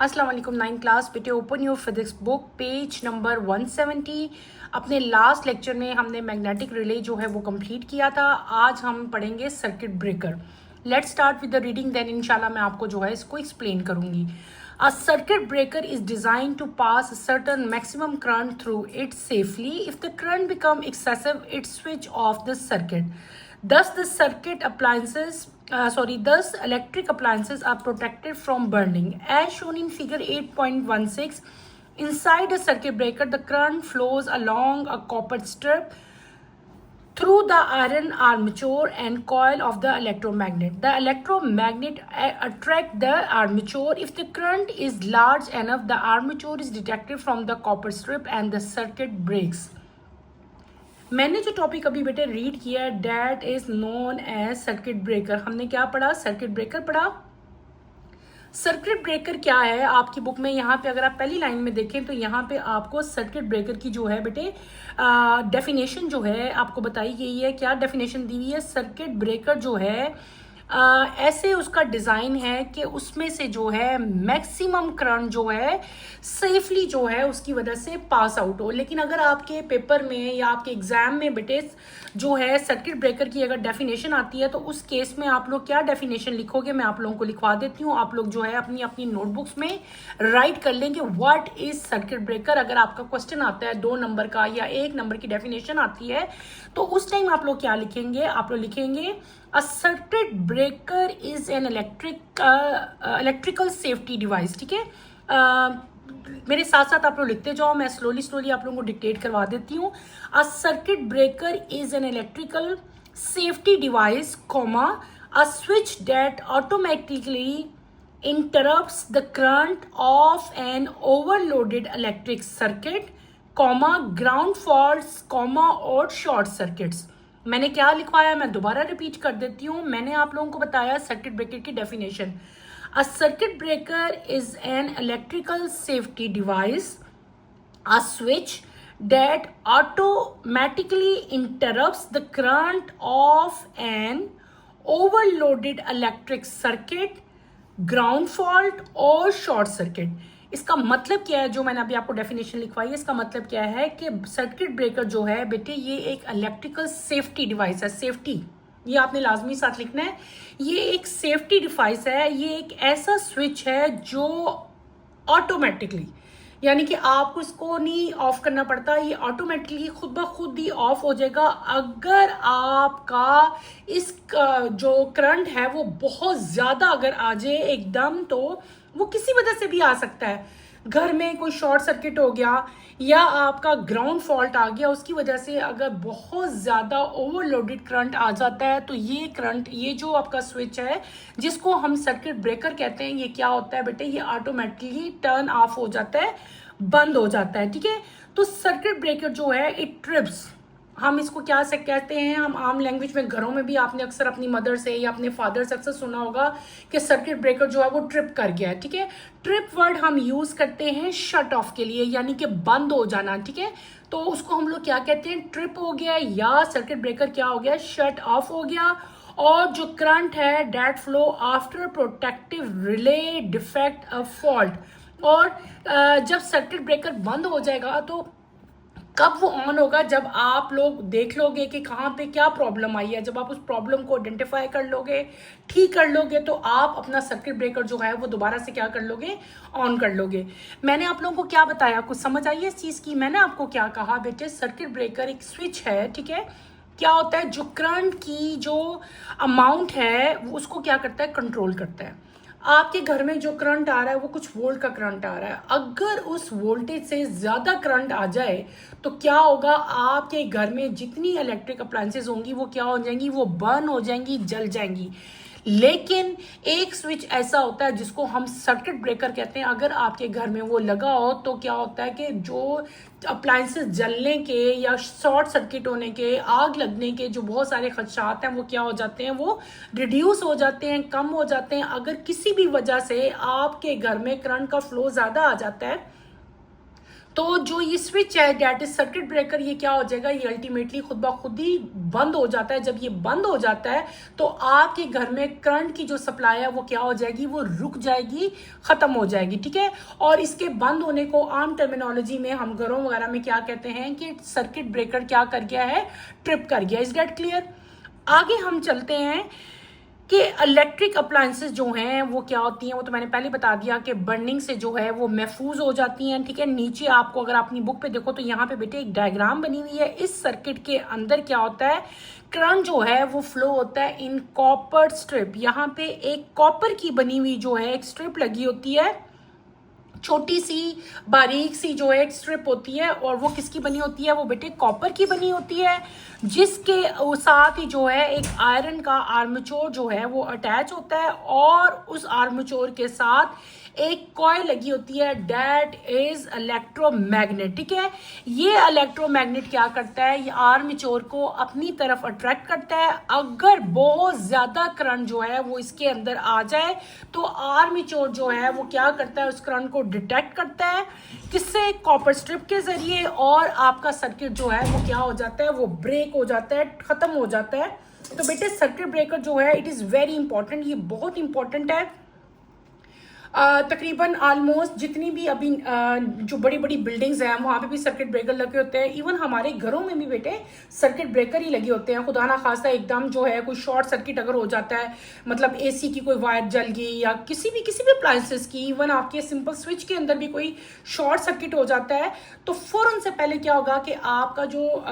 अस्सलाम वालेकुम 9 क्लास बेटे, open your physics book page number 170। अपने लास्ट लेक्चर में हमने मैग्नेटिक रिले जो है वो कंप्लीट किया था। आज हम पढ़ेंगे circuit breaker. Let's start with the reading, then इंशाल्लाह मैं आपको जो है इसको एक्सप्लेन करूंगी। A circuit breaker is designed to pass a certain maximum current through it safely. If the current becomes excessive, it switch off the circuit. Thus, thus electric appliances are protected from burning. As shown in figure 8.16, inside a circuit breaker, the current flows along a copper strip through the iron armature and coil of the electromagnet. The electromagnet attract the armature. If the current is large enough, the armature is detached from the copper strip and the circuit breaks. मैंने जो topic अभी बेटे read किया है, that is known as circuit breaker. हमने क्या पढ़ा? Circuit breaker पढ़ा। सर्किट ब्रेकर क्या है आपकी बुक में? यहाँ पे अगर आप पहली लाइन में देखें तो यहाँ पे आपको सर्किट ब्रेकर की जो है बेटे डेफिनेशन जो है आपको बताई गई है। क्या डेफिनेशन दी हुई है? सर्किट ब्रेकर जो है ऐसे उसका डिज़ाइन है कि उसमें से जो है मैक्सिमम करंट जो है सेफली जो है उसकी वजह से पास आउट हो। लेकिन अगर आपके पेपर में या आपके एग्जाम में बेटे जो है सर्किट ब्रेकर की अगर डेफिनेशन आती है तो उस केस में आप लोग क्या डेफिनेशन लिखोगे? मैं आप लोगों को लिखवा देती हूँ। आप लोग जो है अपनी अपनी नोटबुक्स में राइट कर लेंगे व्हाट इज सर्किट ब्रेकर। अगर आपका क्वेश्चन आता है 2 नंबर का या 1 नंबर की डेफिनेशन आती है तो उस टाइम आप लोग क्या लिखेंगे? आप लोग लिखेंगे a circuit breaker is an electrical safety device. ठीक है, मेरे साथ साथ आप लोग लिखते जाओ, मैं स्लोली आप लोगों को डिक्टेट करवा देती हूँ। A circuit breaker is an electrical safety device comma a switch that automatically interrupts the current of an overloaded electric circuit, comma ground faults, comma और short circuits। मैंने क्या लिखवाया? मैं दोबारा रिपीट कर देती हूँ। मैंने आप लोगों को बताया सर्किट ब्रेकर की definition. A circuit breaker is an electrical safety device, a switch that automatically interrupts the current of an overloaded electric circuit, ground fault और शॉर्ट सर्किट। इसका मतलब क्या है? जो मैंने अभी आपको डेफिनेशन लिखवाई है इसका मतलब क्या है कि सर्किट ब्रेकर जो है बेटे ये एक इलेक्ट्रिकल सेफ्टी डिवाइस है। सेफ्टी ये आपने लाजमी साथ लिखना है। ये एक सेफ्टी डिवाइस है, ये एक ऐसा स्विच है जो ऑटोमेटिकली यानी कि आपको इसको नहीं ऑफ करना पड़ता, ये ऑटोमेटिकली खुद ब खुद ही ऑफ हो जाएगा अगर आपका इस जो करंट है वो बहुत ज़्यादा अगर आ जाए एकदम। तो वो किसी वजह से भी आ सकता है, घर में कोई शॉर्ट सर्किट हो गया या आपका ग्राउंड फॉल्ट आ गया, उसकी वजह से अगर बहुत ज़्यादा ओवरलोडेड करंट आ जाता है तो ये करंट, ये जो आपका स्विच है जिसको हम सर्किट ब्रेकर कहते हैं, ये क्या होता है बेटे? ये ऑटोमेटिकली टर्न ऑफ हो जाता है, बंद हो जाता है। ठीक है, तो सर्किट ब्रेकर जो है इट ट्रिप्स, हम इसको क्या से कहते हैं? हम आम लैंग्वेज में घरों में भी आपने अक्सर अपनी मदर से या अपने फादर से अक्सर सुना होगा कि सर्किट ब्रेकर जो है वो ट्रिप कर गया है। ठीक है, ट्रिप वर्ड हम यूज करते हैं शट ऑफ के लिए, यानी कि बंद हो जाना। ठीक है, तो उसको हम लोग क्या कहते हैं? ट्रिप हो गया या सर्किट ब्रेकर क्या हो गया? शट ऑफ हो गया। और जो करंट है that flow after protective relay defect a fault. और जब सर्किट ब्रेकर बंद हो जाएगा तो कब वो ऑन होगा? जब आप लोग देख लोगे कि कहाँ पे क्या प्रॉब्लम आई है, जब आप उस प्रॉब्लम को आइडेंटिफाई कर लोगे, ठीक कर लोगे, तो आप अपना सर्किट ब्रेकर जो है वो दोबारा से क्या कर लोगे? ऑन कर लोगे। मैंने आप लोगों को क्या बताया? कुछ समझ आई है इस चीज़ की? मैंने आपको क्या कहा बेटे? सर्किट ब्रेकर एक स्विच है। ठीक है, क्या होता है? जो करंट की जो अमाउंट है वो उसको क्या करता है? कंट्रोल करता है। आपके घर में जो करंट आ रहा है वो कुछ वोल्ट का करंट आ रहा है, अगर उस वोल्टेज से ज़्यादा करंट आ जाए तो क्या होगा? आपके घर में जितनी इलेक्ट्रिक अप्लायंसेज होंगी वो क्या हो जाएंगी? वो बर्न हो जाएंगी, जल जाएंगी। लेकिन एक स्विच ऐसा होता है जिसको हम सर्किट ब्रेकर कहते हैं, अगर आपके घर में वो लगा हो तो क्या होता है कि जो अप्लायंसेस जलने के या शॉर्ट सर्किट होने के, आग लगने के जो बहुत सारे खदशात हैं वो क्या हो जाते हैं? वो रिड्यूस हो जाते हैं, कम हो जाते हैं। अगर किसी भी वजह से आपके घर में करंट का फ्लो ज़्यादा आ जाता है तो जो ये स्विच है डेट इज सर्किट ब्रेकर, ये क्या हो जाएगा, ये अल्टीमेटली खुद ब खुद ही बंद हो जाता है। जब ये बंद हो जाता है तो आपके घर में करंट की जो सप्लाई है वो क्या हो जाएगी, वो रुक जाएगी, खत्म हो जाएगी, ठीक है। और इसके बंद होने को आम टर्मिनोलॉजी में हम घरों वगैरह में क्या कहते हैं कि सर्किट ब्रेकर क्या कर गया है, ट्रिप कर गया। Is that clear. आगे हम चलते हैं कि इलेक्ट्रिक अप्लायंसेस जो हैं वो क्या होती हैं, वो तो मैंने पहले बता दिया कि बर्निंग से जो है वो महफूज हो जाती हैं, ठीक है। नीचे आपको अगर अपनी बुक पे देखो तो यहाँ पे बेटे एक डायग्राम बनी हुई है। इस सर्किट के अंदर क्या होता है, करंट जो है वो फ्लो होता है इन कॉपर स्ट्रिप। यहाँ पे एक कॉपर की बनी हुई जो है एक स्ट्रिप लगी होती है, छोटी सी बारीक सी जो है एक स्ट्रिप होती है, और वो किसकी बनी होती है, वो बेटे कॉपर की बनी होती है, जिसके साथ ही जो है एक आयरन का आर्मचोर जो है वो अटैच होता है, और उस आर्मचोर के साथ एक कॉइल लगी होती है, दैट इज इलेक्ट्रोमैग्नेट, ठीक है। ये इलेक्ट्रोमैग्नेट क्या करता है, ये आर्मचोर को अपनी तरफ अट्रैक्ट करता है। अगर बहुत ज्यादा करंट जो है वो इसके अंदर आ जाए तो आर्मचोर जो है वो क्या करता है, उस करंट को डिटेक्ट करता है, किससे, कॉपर स्ट्रिप के जरिए, और आपका सर्किट जो है वो क्या हो जाता है, वो ब्रेक हो जाता है, खत्म हो जाता है। तो बेटे सर्किट ब्रेकर जो है इट इज वेरी इंपॉर्टेंट, ये बहुत इंपॉर्टेंट है। तकरीबन ऑलमोस्ट जितनी भी अभी जो बड़ी बड़ी बिल्डिंग्स हैं वहाँ पे भी सर्किट ब्रेकर लगे होते हैं। इवन हमारे घरों में भी बेटे सर्किट ब्रेकर ही लगे होते हैं। खुदा ना खास्ता एकदम जो है कोई शॉर्ट सर्किट अगर हो जाता है, मतलब एसी की कोई वायर जल गई या किसी भी अप्लायंसेस की, इवन आपके सिंपल स्विच के अंदर भी कोई शॉर्ट सर्किट हो जाता है, तो फौरन से पहले क्या होगा कि आपका जो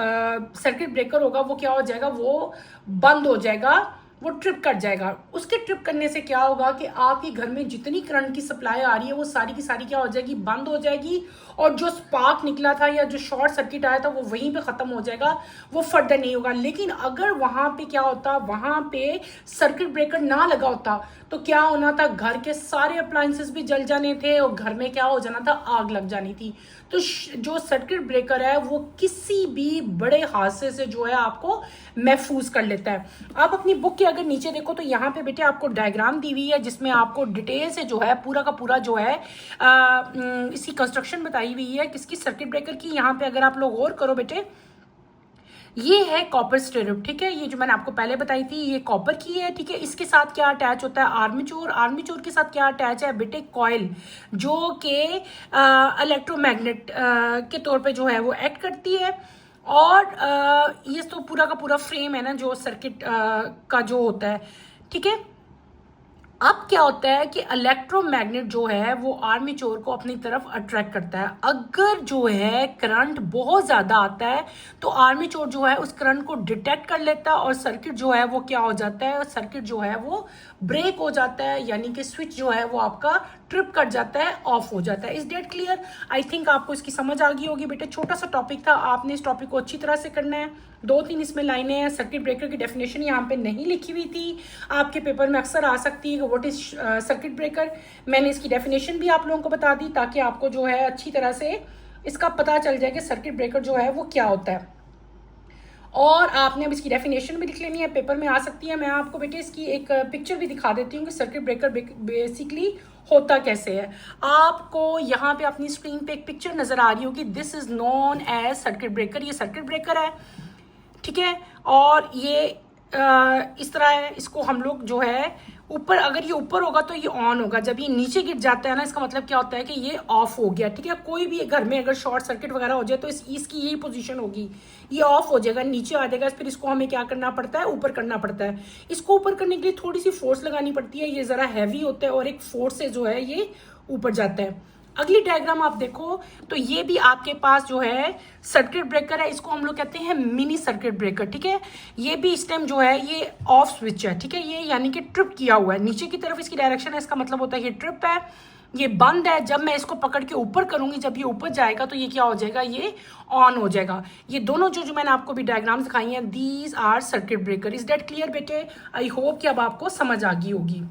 सर्किट ब्रेकर होगा वो क्या हो जाएगा, वो बंद हो जाएगा, वो ट्रिप कर जाएगा। उसके ट्रिप करने से क्या होगा कि आपके घर में जितनी करंट की सप्लाई आ रही है वो सारी की सारी क्या हो जाएगी, बंद हो जाएगी, और जो स्पार्क निकला था या जो शॉर्ट सर्किट आया था वो वहीं पे ख़त्म हो जाएगा, वो फर्दर नहीं होगा। लेकिन अगर वहाँ पे क्या होता, वहाँ पे सर्किट ब्रेकर ना लगा होता तो क्या होना था, घर के सारे अप्लायंसेस भी जल जाने थे और घर में क्या हो जाना था, आग लग जानी थी। तो जो सर्किट ब्रेकर है वो किसी भी बड़े हादसे से जो है आपको महफूज कर लेता है। आप अपनी बुक के अगर नीचे देखो तो यहाँ पे बेटे आपको डायग्राम दी हुई है जिसमें आपको डिटेल से जो है पूरा का पूरा जो है इसकी कंस्ट्रक्शन बताई हुई है किसकी, सर्किट ब्रेकर की। यहाँ पे अगर आप लोग गौर करो बेटे, ये है कॉपर स्ट्रिप, ठीक है। ये जो मैंने आपको पहले बताई थी ये कॉपर की है, ठीक है। इसके साथ क्या अटैच होता है, आर्मेचर। आर्मेचर के साथ क्या अटैच है बेटे, कॉइल, जो कि इलेक्ट्रोमैग्नेट के तौर पे जो है वो एक्ट करती है। और ये तो पूरा का पूरा फ्रेम है ना जो सर्किट का जो होता है, ठीक है। अब क्या होता है कि इलेक्ट्रोमैग्नेट जो है वो आर्मेचर को अपनी तरफ अट्रैक्ट करता है। अगर जो है करंट बहुत ज़्यादा आता है तो आर्मेचर जो है उस करंट को डिटेक्ट कर लेता है और सर्किट जो है वो क्या हो जाता है, सर्किट जो है वो ब्रेक हो जाता है, यानी कि स्विच जो है वो आपका ट्रिप कर जाता है, ऑफ हो जाता है। Is that clear? I think आपको इसकी समझ आ गई होगी बेटे। छोटा सा टॉपिक था, आपने इस टॉपिक को अच्छी तरह से करना है। 2-3 इसमें लाइनें हैं। सर्किट ब्रेकर की डेफिनेशन यहाँ पे नहीं लिखी हुई थी, आपके पेपर में अक्सर आ सकती है व्हाट इज सर्किट ब्रेकर। मैंने इसकी डेफिनेशन भी आप लोगों को बता दी ताकि आपको जो है अच्छी तरह से इसका पता चल जाए कि सर्किट ब्रेकर जो है वो क्या होता है। और आपने अब इसकी डेफिनेशन भी लिख लेनी है, पेपर में आ सकती है। मैं आपको बेटे इसकी एक पिक्चर भी दिखा देती हूँ कि सर्किट ब्रेकर बेसिकली होता कैसे है। आपको यहाँ पे अपनी स्क्रीन पे एक पिक्चर नजर आ रही होगी, this is known as circuit breaker. ये सर्किट ब्रेकर है, ठीक है। और ये इस तरह है, इसको हम लोग जो है ऊपर, अगर ये ऊपर होगा तो ये ऑन होगा, जब ये नीचे गिर जाता है ना इसका मतलब क्या होता है कि ये ऑफ हो गया, ठीक है। कोई भी घर में अगर शॉर्ट सर्किट वगैरह हो जाए तो इसकी यही पोजीशन होगी, ये ऑफ हो जाएगा, नीचे आ जाएगा। फिर इसको हमें क्या करना पड़ता है, ऊपर करना पड़ता है। इसको ऊपर करने के लिए थोड़ी सी फोर्स लगानी पड़ती है, ये जरा हैवी होता है और एक फोर्स से जो है ये ऊपर जाता है। अगली डायग्राम आप देखो तो ये भी आपके पास जो है सर्किट ब्रेकर है, इसको हम लोग कहते हैं मिनी सर्किट ब्रेकर, ठीक है। ये भी इस टाइम जो है ये ऑफ स्विच है, ठीक है। ये यानी कि ट्रिप किया हुआ है, नीचे की तरफ इसकी डायरेक्शन है, इसका मतलब होता है ये ट्रिप है, ये बंद है। जब मैं इसको पकड़ के ऊपर करूंगी, जब ये ऊपर जाएगा तो ये क्या हो जाएगा, ये ऑन हो जाएगा। ये दोनों जो मैंने आपको भी डायग्राम दिखाई हैं, these are circuit breaker. Is that clear बेटे? आई होप कि अब आपको समझ आ गई होगी।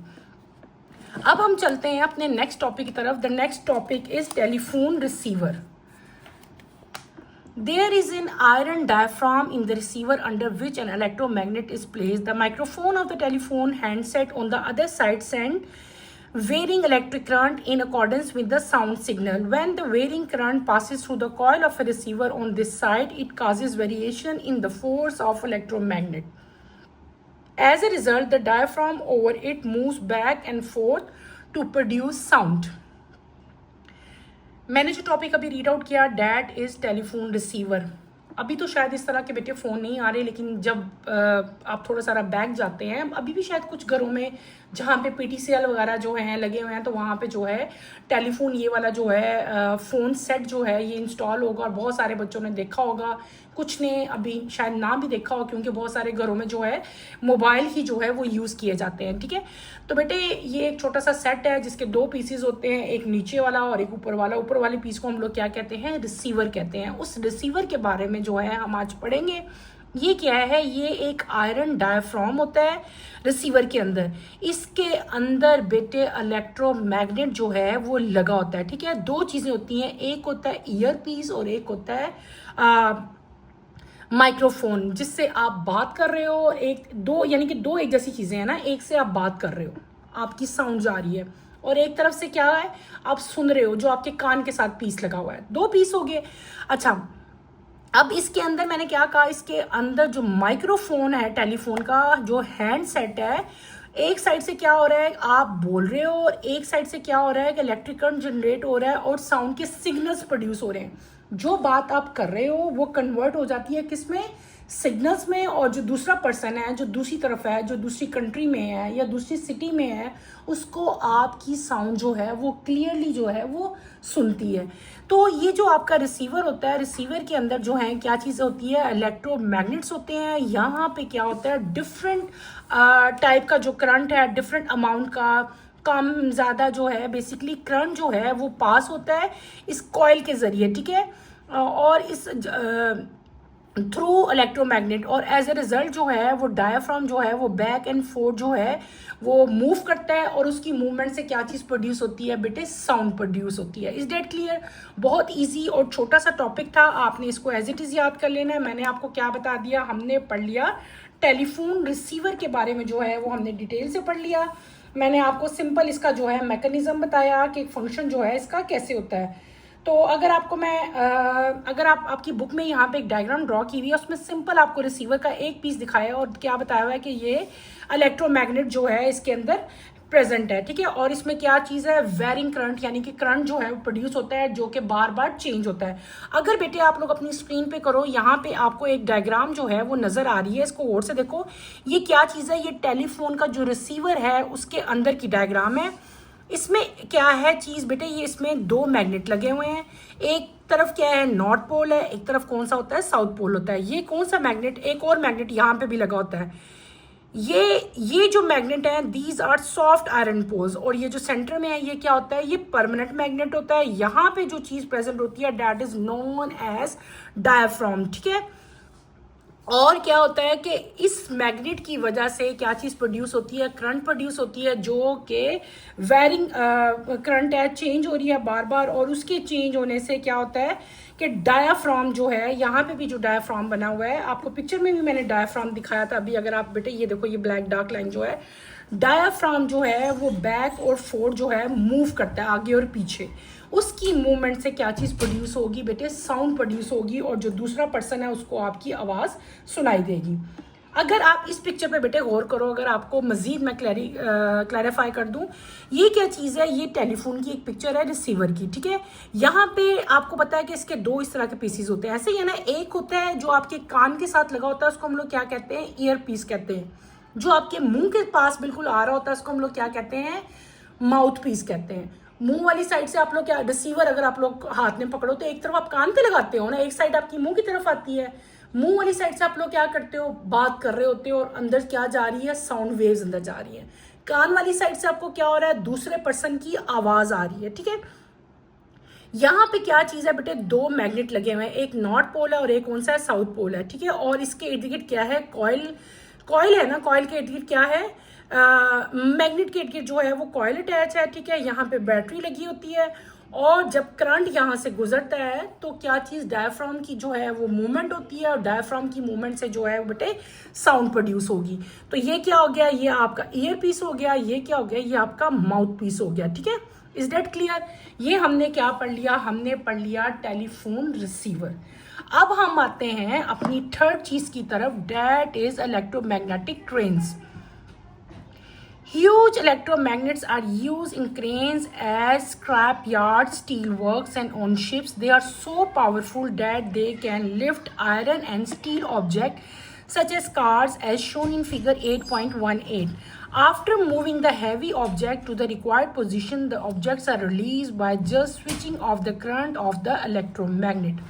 अब हम चलते हैं अपने नेक्स्ट टॉपिक की तरफ। The next topic is telephone receiver. There is an iron diaphragm in the receiver under which an electromagnet is placed. The microphone of the telephone handset on the other side send varying electric current in accordance with the sound signal. When the varying current passes through the coil of a receiver on this side, it causes variation in the force of electromagnet. As a result, the diaphragm over it moves back and forth to produce sound. मैंने जो topic अभी read out किया, that is telephone receiver. अभी तो शायद इस तरह के बेटे फ़ोन नहीं आ रहे, लेकिन जब आप थोड़ा सारा बैक जाते हैं, अभी भी शायद कुछ घरों में जहाँ पे PTCL वगैरह जो हैं लगे हुए हैं, तो वहाँ पे जो है टेलीफोन ये वाला जो है फ़ोन सेट जो है ये इंस्टॉल होगा. और बहुत सारे बच्चों ने देखा होगा, कुछ ने अभी शायद ना भी देखा हो, क्योंकि बहुत सारे घरों में जो है मोबाइल ही जो है वो यूज़ किए जाते हैं. ठीक है, तो बेटे ये एक छोटा सा सेट है जिसके दो पीसीज होते हैं, एक नीचे वाला और एक ऊपर वाला. ऊपर वाले पीस को हम लोग क्या कहते हैं, रिसीवर कहते हैं. उस रिसीवर के बारे में जो है हम आज पढ़ेंगे. ये क्या है, ये एक आयरन डायफ्राम होता है रिसीवर के अंदर. इसके अंदर बेटे इलेक्ट्रोमैग्नेट जो है वो लगा होता है. ठीक है, दो चीज़ें होती हैं, एक होता है ईयर पीस और एक होता है माइक्रोफोन, जिससे आप बात कर रहे हो. एक दो यानी कि दो एक जैसी चीज़ें हैं ना, एक से आप बात कर रहे हो, आपकी साउंड जा रही है, और एक तरफ से क्या है, आप सुन रहे हो जो आपके कान के साथ पीस लगा हुआ है. दो पीस हो गए. अच्छा, अब इसके अंदर मैंने क्या कहा, इसके अंदर जो माइक्रोफोन है टेलीफोन का जो हैंड सेट है, एक साइड से क्या हो रहा है, आप बोल रहे हो, और एक साइड से क्या हो रहा है कि इलेक्ट्रिक करंट जनरेट हो रहा है और साउंड के सिग्नल्स प्रोड्यूस हो रहे हैं. जो बात आप कर रहे हो वो कन्वर्ट हो जाती है किसमें, सिग्नल्स में. और जो दूसरा पर्सन है जो दूसरी तरफ है, जो दूसरी कंट्री में है या दूसरी सिटी में है, उसको आपकी साउंड जो है वो क्लियरली जो है वो सुनती है. तो ये जो आपका रिसीवर होता है, रिसीवर के अंदर जो है क्या चीज़ होती है, इलेक्ट्रोमैग्नेट्स होते हैं. यहाँ पे क्या होता है, डिफरेंट टाइप का जो करंट है, डिफरेंट अमाउंट का, कम ज़्यादा जो है बेसिकली करंट जो है वो पास होता है इस कॉइल के ज़रिए. ठीक है, और इस थ्रू इलेक्ट्रोमैग्नेट, और एज ए रिजल्ट जो है वो डायफ्राम जो है वो बैक एंड फोर्थ जो है वो मूव करता है, और उसकी मूवमेंट से क्या चीज़ प्रोड्यूस होती है बेटे, साउंड प्रोड्यूस होती है. Is that clear? बहुत इजी और छोटा सा टॉपिक था, आपने इसको एज इट इज़ याद कर लेना है. मैंने आपको क्या बता दिया, हमने पढ़ लिया टेलीफोन रिसीवर के बारे में जो है वो हमने डिटेल से पढ़ लिया. मैंने आपको सिंपल इसका जो है मैकेनिज्म बताया कि फंक्शन जो है इसका कैसे होता है. तो अगर आपको मैं अगर आपकी बुक में यहाँ पे एक डायग्राम ड्रॉ की हुई है, उसमें सिंपल आपको रिसीवर का एक पीस दिखाया और क्या बताया हुआ है कि ये इलेक्ट्रोमैग्नेट जो है इसके अंदर प्रेजेंट है. ठीक है, और इसमें क्या चीज़ है, वेरिंग करंट, यानी कि करंट जो है वो प्रोड्यूस होता है जो कि बार बार चेंज होता है. अगर बेटे आप लोग अपनी स्क्रीन पे करो, यहाँ पे आपको एक डायग्राम जो है वो नज़र आ रही है, इसको गौर से देखो. ये क्या चीज़ है, ये टेलीफोन का जो रिसीवर है उसके अंदर की डायग्राम है. इसमें क्या है चीज़ बेटे, ये इसमें दो मैग्नेट लगे हुए हैं. एक तरफ क्या है, नॉर्थ पोल है, एक तरफ कौन सा होता है, साउथ पोल होता है. ये कौन सा मैग्नेट, एक और मैग्नेट यहाँ पे भी लगा होता है. ये जो मैग्नेट है, these are soft iron poles, और ये जो सेंटर में है ये क्या होता है, ये परमानेंट मैग्नेट होता है. यहाँ पे जो चीज़ प्रेजेंट होती है that is known as diaphragm. ठीक है, और क्या होता है कि इस मैग्नेट की वजह से क्या चीज़ प्रोड्यूस होती है, करंट प्रोड्यूस होती है, जो कि वेरिंग करंट है, चेंज हो रही है बार बार. और उसके चेंज होने से क्या होता है कि डायाफ्राम जो है, यहाँ पे भी जो डायाफ्राम बना हुआ है, आपको पिक्चर में भी मैंने डायाफ्राम दिखाया था अभी. अगर आप बेटे ये देखो, ये ब्लैक डार्क लाइन जो है, डायाफ्राम जो है वो बैक और फोर्थ जो है मूव करता है आगे और पीछे. उसकी मूवमेंट से क्या चीज़ प्रोड्यूस होगी बेटे, साउंड प्रोड्यूस होगी, और जो दूसरा पर्सन है उसको आपकी आवाज़ सुनाई देगी. अगर आप इस पिक्चर पे बेटे गौर करो, अगर आपको मजीद मैं क्लैरिफाई कर दूं, ये क्या चीज़ है, ये टेलीफोन की एक पिक्चर है रिसीवर की. ठीक है, यहाँ पे आपको पता है कि इसके दो इस तरह के पीसीज होते हैं. ऐसे ही है ना, एक होता है जो आपके कान के साथ लगा होता है, उसको हम लोग क्या कहते हैं, ईयर पीस कहते हैं. जो आपके मुंह के पास बिल्कुल आ रहा होता है उसको हम लोग क्या कहते हैं, माउथ पीस कहते हैं. मुंह वाली साइड से आप लोग क्या, रिसीवर अगर आप लोग हाथ में पकड़ो तो एक तरफ आप कान पे लगाते हो ना, एक साइड आपकी मुंह की तरफ आती है. मुंह वाली साइड से आप लोग क्या करते हो, बात कर रहे होते हो, और अंदर क्या जा रही है, साउंड वेव्स अंदर जा रही है. कान वाली साइड से आपको क्या हो रहा है, दूसरे पर्सन की आवाज आ रही है. ठीक है, यहाँ पे क्या चीज़ है बेटे, दो मैग्नेट लगे हुए हैं, एक नॉर्थ पोल है और एक कौन सा है, साउथ पोल है. ठीक है, और इसके इर्द गिर्द क्या है, कॉइल है ना, कॉइल के इर्द गिर्द क्या है, मैग्नेट के इर्द गिर्द जो है वो कॉइल अटैच है. ठीक है, यहाँ पे बैटरी लगी होती है, और जब करंट यहाँ से गुजरता है तो क्या चीज़ डायफ्राम की जो है वो मूवमेंट होती है, और डायफ्राम की मूवमेंट से जो है वो बेटे साउंड प्रोड्यूस होगी। तो ये क्या हो गया, ये आपका ईयर पीस हो गया, ये क्या हो गया, ये आपका माउथ पीस हो गया। ठीक है, इज दैट क्लियर? ये हमने क्या पढ़ लिया, हमने पढ़ लिया टेलीफोन रिसीवर। अब हम आते हैं अपनी थर्ड चीज की तरफ, that is electromagnetic trains. Huge electromagnets are used in cranes as scrap yards, steel works, and on ships. They are so powerful that they can lift iron and steel objects such as cars, as shown in figure 8.18. After moving the heavy object to the required position, the objects are released by just switching off the current of the electromagnet.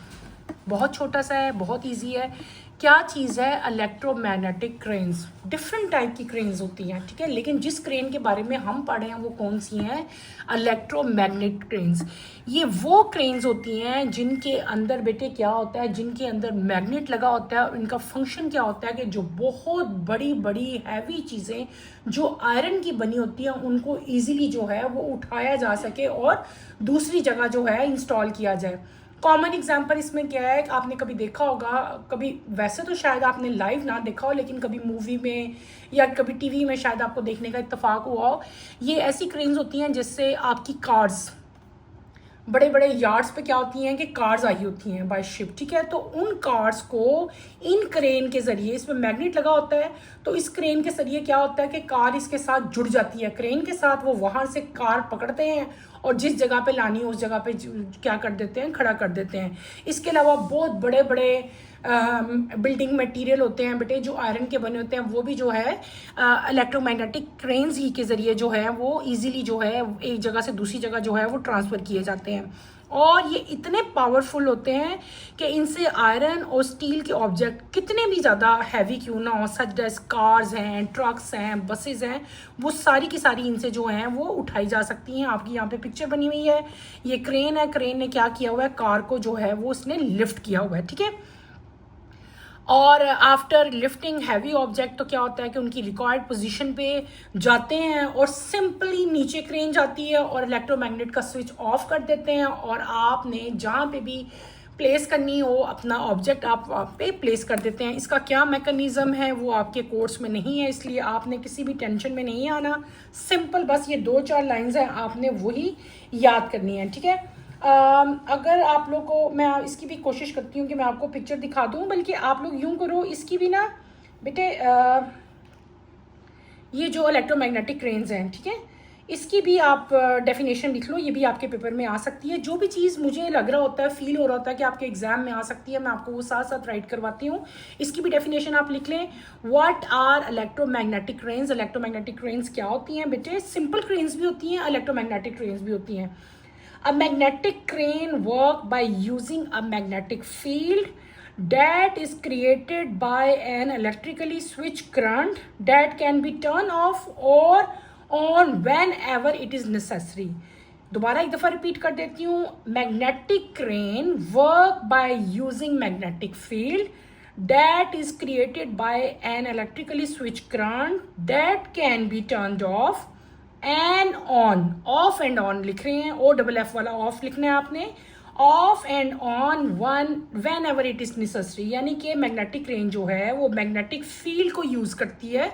बहुत छोटा सा है, बहुत easy है। क्या चीज़ है, electromagnetic cranes. Different type की cranes होती हैं, ठीक है, लेकिन जिस क्रेन के बारे में हम पढ़े हैं वो कौन सी हैं, इलेक्ट्रोमैग्नेटिक क्रेन्स। ये वो क्रेन्स होती हैं जिनके अंदर बेटे क्या होता है, जिनके अंदर मैग्नेट लगा होता है। इनका फंक्शन क्या होता है कि जो बहुत बड़ी बड़ी हैवी चीज़ें जो आयरन की बनी होती हैं उनको ईजिली जो है वो उठाया जा सके और दूसरी जगह जो है इंस्टॉल किया जाए। कॉमन एग्जाम्पल इसमें क्या है, आपने कभी देखा होगा, कभी वैसे तो शायद आपने लाइव ना देखा हो, लेकिन कभी मूवी में या कभी टीवी में शायद आपको देखने का इत्तेफाक हुआ हो। ये ऐसी क्रेन्स होती हैं जिससे आपकी कार्स, बड़े बड़े यार्ड्स पे क्या होती हैं कि कार्स आई होती हैं बाय शिप, ठीक है। तो उन कार्स को इन क्रेन के ज़रिए, इसमें मैग्नेट लगा होता है, तो इस क्रेन के ज़रिए क्या होता है कि कार इसके साथ जुड़ जाती है, क्रेन के साथ। वो वहाँ से कार पकड़ते हैं और जिस जगह पे लानी है उस जगह पे क्या कर देते हैं, खड़ा कर देते हैं। इसके अलावा बहुत बड़े बड़े बिल्डिंग मटेरियल होते हैं बेटे जो आयरन के बने होते हैं, वो भी जो है इलेक्ट्रोमैग्नेटिक क्रेन्स ही के ज़रिए जो है वो इजीली जो है एक जगह से दूसरी जगह जो है वो ट्रांसफ़र किए जाते हैं। और ये इतने पावरफुल होते हैं कि इनसे आयरन और स्टील के ऑब्जेक्ट कितने भी ज़्यादा हैवी क्यों ना हो, सच एज कार्स हैं, ट्रक्स हैं, बसेस हैं, वो सारी की सारी इनसे जो हैं वो उठाई जा सकती हैं। आपकी यहाँ पे पिक्चर बनी हुई है, ये क्रेन है, क्रेन ने क्या किया हुआ है, कार को जो है वो उसने लिफ्ट किया हुआ है, ठीक है। और आफ्टर लिफ्टिंग हैवी ऑब्जेक्ट तो क्या होता है कि उनकी रिक्वायर्ड पोजीशन पे जाते हैं और सिंपली नीचे क्रेन जाती है और इलेक्ट्रोमैग्नेट का स्विच ऑफ कर देते हैं, और आपने जहाँ पे भी प्लेस करनी हो अपना ऑब्जेक्ट आप वहाँ पे प्लेस कर देते हैं। इसका क्या मैकेनिज़्म है वो आपके कोर्स में नहीं है, इसलिए आपने किसी भी टेंशन में नहीं आना। सिंपल बस ये 2-4 लाइन्स हैं, आपने वही याद करनी है, ठीक है। अगर आप लोग को मैं इसकी भी कोशिश करती हूँ कि मैं आपको पिक्चर दिखा दूँ, बल्कि आप लोग यूँ करो, इसकी भी ना बेटे ये जो इलेक्ट्रोमैग्नेटिक क्रेन्स हैं, ठीक है, इसकी भी आप डेफिनेशन लिख लो, ये भी आपके पेपर में आ सकती है। जो भी चीज़ मुझे लग रहा होता है, फील हो रहा होता है कि आपके एग्जाम में आ सकती है, मैं आपको वो साथ साथ राइट करवाती हूँ। इसकी भी डेफिनेशन आप लिख लें, what are electromagnetic cranes. Electromagnetic cranes क्या होती हैं बेटे, सिंपल क्रेन्स भी होती हैं, इलेक्ट्रोमैग्नेटिक क्रेन्स भी होती हैं। A magnetic crane works by using a magnetic field that is created by an electrically switched current that can be turned off or on whenever it is necessary. दोबारा एक दफ़ा repeat कर देती हूँ, magnetic crane work by using magnetic field that is created by an electrically switched current that can be turned off and on. Of and on लिख रहे हैं, OFF वाला ऑफ लिखना है आपने, of and on when ever it is necessary. यानी कि magnetic crane जो है वो मैग्नेटिक फील्ड को यूज करती है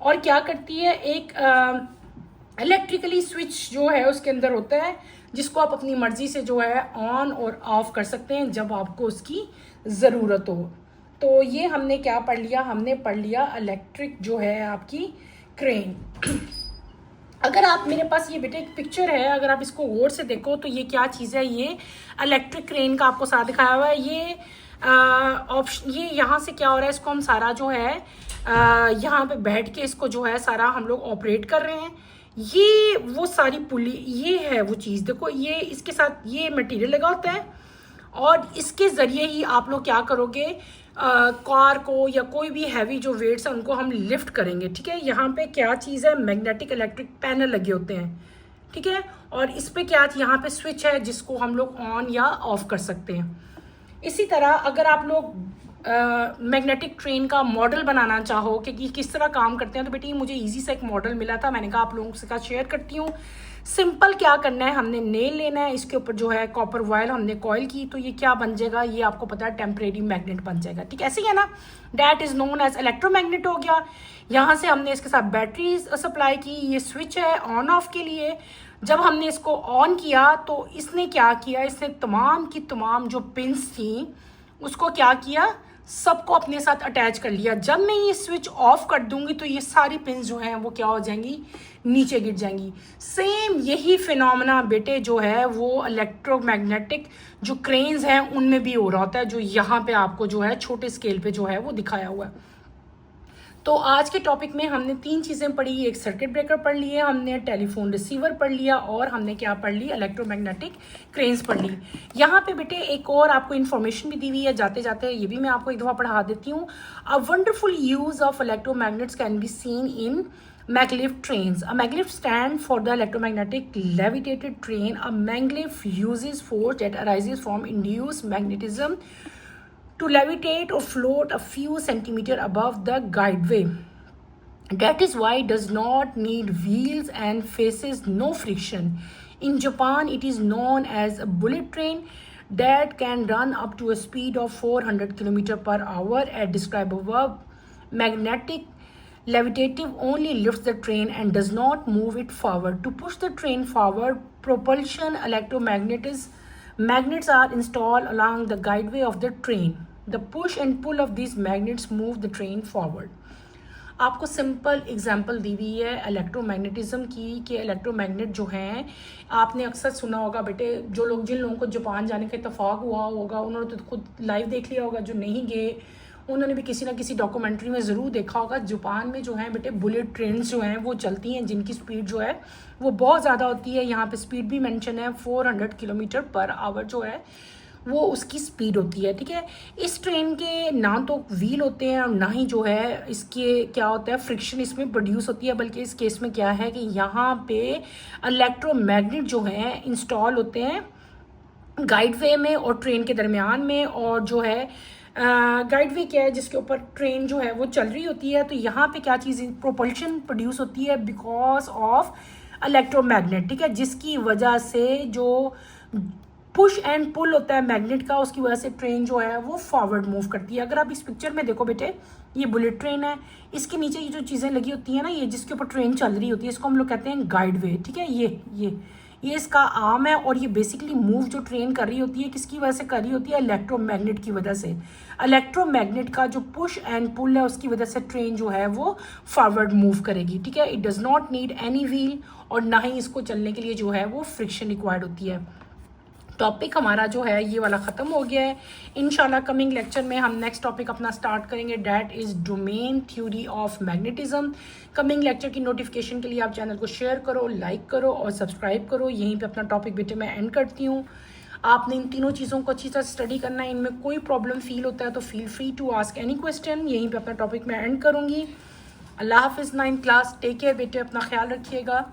और क्या करती है, एक इलेक्ट्रिकली स्विच जो है उसके अंदर होता है जिसको आप अपनी मर्जी से जो है ऑन और ऑफ कर सकते हैं जब आपको उसकी ज़रूरत हो। तो ये हमने क्या पढ़ लिया, हमने पढ़ लिया इलेक्ट्रिक जो है आपकी क्रेन। अगर आप, मेरे पास ये बेटे एक पिक्चर है, अगर आप इसको गौर से देखो तो ये क्या चीज़ है, ये इलेक्ट्रिक क्रेन का आपको साथ दिखाया हुआ है। ये ऑप्शन, ये यहाँ से क्या हो रहा है, इसको हम सारा जो है यहाँ पे बैठ के इसको जो है सारा हम लोग ऑपरेट कर रहे हैं। ये वो सारी पुली, ये है वो चीज़, देखो ये इसके साथ ये मटेरियल लगा होता है और इसके ज़रिए ही आप लोग क्या करोगे, कार को या कोई भी हैवी जो वेट्स हैं उनको हम लिफ्ट करेंगे, ठीक है। यहाँ पे क्या चीज़ है, मैग्नेटिक इलेक्ट्रिक पैनल लगे होते हैं, ठीक है, और इस पे क्या, यहाँ पे स्विच है जिसको हम लोग ऑन या ऑफ कर सकते हैं। इसी तरह अगर आप लोग मैग्नेटिक ट्रेन का मॉडल बनाना चाहो कि किस तरह काम करते हैं, तो बेटी मुझे इजी सा एक मॉडल मिला था, मैंने कहा आप लोगों के साथ शेयर करती हूँ। सिंपल क्या करना है, हमने नेल लेना है, इसके ऊपर जो है कॉपर वायर हमने कॉइल की, तो ये क्या बन जाएगा, ये आपको पता है टेम्परेरी मैग्नेट बन जाएगा। ठीक है, ऐसे ही है ना, that is known as electromagnet हो गया। यहाँ से हमने इसके साथ बैटरी सप्लाई की, ये स्विच है ऑन ऑफ के लिए। जब हमने इसको ऑन किया तो इसने क्या किया, इसने तमाम की तमाम जो पिंस थी उसको क्या किया, सबको अपने साथ अटैच कर लिया। जब मैं ये स्विच ऑफ कर दूंगी तो ये सारी पिंस जो हैं वो क्या हो जाएंगी, नीचे गिर जाएंगी। सेम यही फिनोमेना बेटे जो है वो इलेक्ट्रोमैग्नेटिक जो क्रेन्स हैं उनमें भी हो रहा होता है, जो यहाँ पे आपको जो है छोटे स्केल पे जो है वो दिखाया हुआ है। तो आज के टॉपिक में हमने 3 चीज़ें पढ़ी, एक सर्किट ब्रेकर पढ़ लिए, हमने टेलीफोन रिसीवर पढ़ लिया, और हमने क्या पढ़ ली, इलेक्ट्रोमैग्नेटिक क्रेन्स पढ़ ली। यहाँ पे बेटे एक और आपको इन्फॉर्मेशन भी दी हुई है, जाते जाते ये भी मैं आपको एक दफ़ा पढ़ा देती हूँ। A wonderful use of electromagnets can be seen in maglev trains. A maglev stand for the electromagnetic levitated train. A maglev uses force that arises from induced magnetism to levitate or float a few centimeters above the guideway. That is why it does not need wheels and faces no friction. In Japan, it is known as a bullet train that can run up to a speed of 400 km per hour as described above. Magnetic levitative only lifts the train and does not move it forward. To push the train forward, propulsion magnets are installed along the guideway of the train. The push and pull of these magnets move the train forward. आपको simple example दी हुई है electromagnetism की, कि electromagnet जो हैं, आपने अक्सर सुना होगा बेटे, जिन लोगों को जापान जाने का इत्तेफाक हुआ होगा उन्होंने तो खुद लाइव देख लिया होगा, जो नहीं गए उन्होंने भी किसी ना किसी डॉक्यूमेंट्री में ज़रूर देखा होगा। जापान में जो है बेटे बुलेट ट्रेन जो हैं वो चलती हैं, जिनकी स्पीड जो है वो बहुत ज़्यादा होती है। यहाँ पे स्पीड भी मेंशन है, 400 किलोमीटर पर आवर जो है वो उसकी स्पीड होती है। ठीक है, इस ट्रेन के ना तो व्हील होते हैं और ना ही जो है इसके क्या होता है, फ्रिक्शन इसमें प्रोड्यूस होती है, बल्कि इस केस में क्या है कि यहाँ पे इलेक्ट्रोमैग्नेट जो हैं इंस्टॉल होते हैं गाइडवे में और ट्रेन के दरमियान में, और जो है गाइडवे क्या है जिसके ऊपर ट्रेन जो है वो चल रही होती है। तो यहाँ पे क्या चीज़, प्रोपल्शन प्रोड्यूस होती है बिकॉज ऑफ इलेक्ट्रोमैग्नेट। ठीक है, जिसकी वजह से जो पुश एंड पुल होता है मैग्नेट का, उसकी वजह से ट्रेन जो है वो फॉरवर्ड मूव करती है। अगर आप इस पिक्चर में देखो बेटे, ये बुलेट ट्रेन है, इसके नीचे ये जो चीज़ें लगी होती हैं ना, ये जिसके ऊपर ट्रेन चल रही होती है, इसको हम लोग कहते हैं गाइडवे। ठीक है, ये इसका आर्म है, और ये बेसिकली मूव जो ट्रेन कर रही होती है किसकी वजह से कर रही होती है, इलेक्ट्रोमैग्नेट की वजह से। इलेक्ट्रोमैग्नेट का जो पुश एंड पुल है उसकी वजह से ट्रेन जो है वो फॉरवर्ड मूव करेगी। ठीक है, it does not need any wheel, और ना ही इसको चलने के लिए जो है वो फ्रिक्शन रिक्वायर्ड होती है। टॉपिक हमारा जो है ये वाला ख़त्म हो गया है। इंशाल्लाह कमिंग लेक्चर में हम नेक्स्ट टॉपिक अपना स्टार्ट करेंगे, that is domain theory of magnetism. Coming lecture की नोटिफिकेशन के लिए आप चैनल को शेयर करो, लाइक करो और सब्सक्राइब करो। यहीं पे अपना टॉपिक बेटे मैं एंड करती हूँ। आपने इन तीनों चीज़ों को अच्छी तरह स्टडी करना है, इनमें कोई प्रॉब्लम फील होता है तो feel free to ask any question. यहीं पे अपना टॉपिक मैं एंड करूँगी। अल्लाह हाफिज़, 9th क्लास, टेक केयर बेटे, अपना ख्याल रखिएगा।